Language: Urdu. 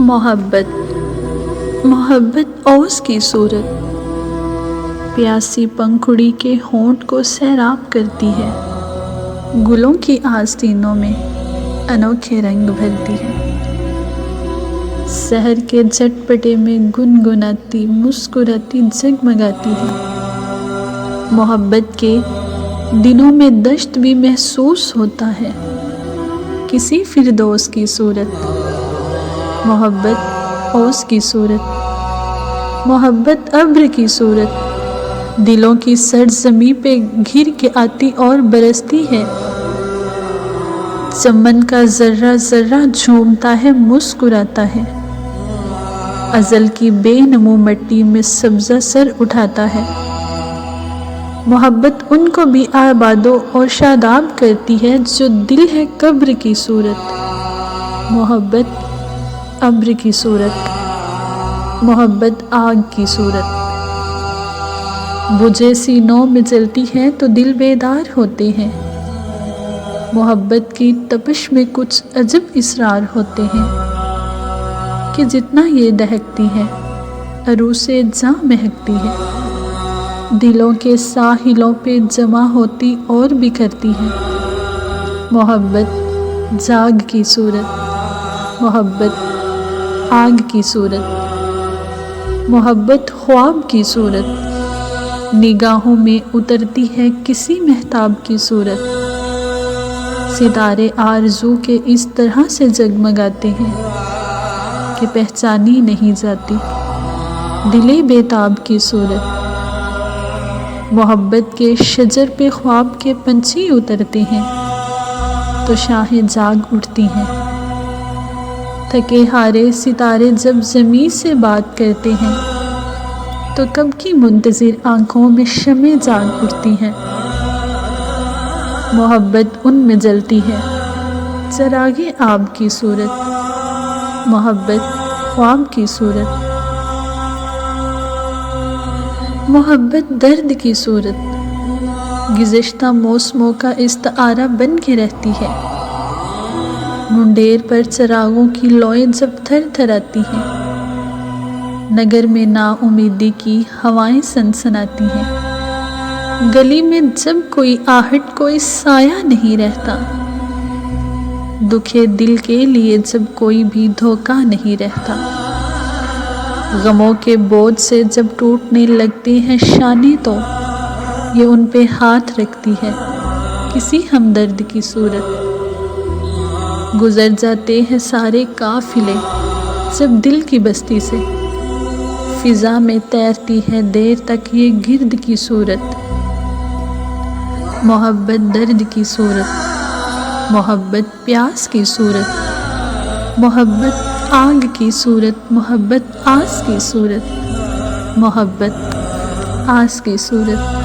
محبت اوس کی صورت، پیاسی پنکھڑی کے ہونٹ کو سیراب کرتی ہے، گلوں کی آستینوں میں انوکھے رنگ بھرتی ہے، سحر کے جھٹپٹے میں گنگناتی مسکراتی جگمگاتی ہے، محبت کے دنوں میں دشت بھی محسوس ہوتا ہے، کسی فردوس کی صورت، محبت اوس کی صورت، محبت ابر کی صورت، دلوں کی سرزمین پہ گھر کے آتی اور برستی ہے، چمن کا ذرہ ذرہ جھومتا ہے مسکراتا ہے، ازل کی بے نمو مٹی میں سبزہ سر اٹھاتا ہے، محبت ان کو بھی آباد اور شاداب کرتی ہے جو دل ہے قبر کی صورت، محبت ابر کی صورت، محبت آگ کی صورت، بجھے سینوں میں جلتی ہے تو دل بیدار ہوتے ہیں، محبت کی تپش میں کچھ عجب اسرار ہوتے ہیں کہ جتنا یہ دہکتی ہے عروس جاں مہکتی ہے، دلوں کے ساحلوں پہ جمع ہوتی اور بکھرتی ہے، محبت جاگ کی صورت، محبت آگ کی صورت، محبت خواب کی صورت، نگاہوں میں اترتی ہے کسی مہتاب کی صورت، ستارے آرزو کے اس طرح سے جگمگاتے ہیں کہ پہچانی نہیں جاتی، دل بیتاب کی صورت، محبت کے شجر پہ خواب کے پنچھی اترتے ہیں تو شاہیں جاگ اٹھتی ہیں، تھکے ہارے ستارے جب زمین سے بات کرتے ہیں تو کب کی منتظر آنکھوں میں شمع جاگ اٹھتی ہیں، محبت ان میں جلتی ہے چراغ آب کی صورت، محبت خواب کی صورت، محبت درد کی صورت، گزشتہ موسموں کا استعارہ بن کے رہتی ہے، منڈیر پر چراغوں کی لوئیں جب تھر تھراتی ہیں، نگر میں نا امیدی کی ہوائیں سنسناتی ہیں، گلی میں جب کوئی آہٹ کوئی سایہ نہیں رہتا، دکھے دل کے لیے جب کوئی بھی دھوکہ نہیں رہتا، غموں کے بوجھ سے جب ٹوٹنے لگتے ہیں شانے تو یہ ان پہ ہاتھ رکھتی ہے کسی ہمدرد کی صورت، گزر جاتے ہیں سارے قافلے جب دل کی بستی سے، فضا میں تیرتی ہے دیر تک یہ گرد کی صورت، محبت درد کی صورت، محبت پیاس کی صورت، محبت آگ کی صورت، محبت آس کی صورت، محبت آس کی صورت۔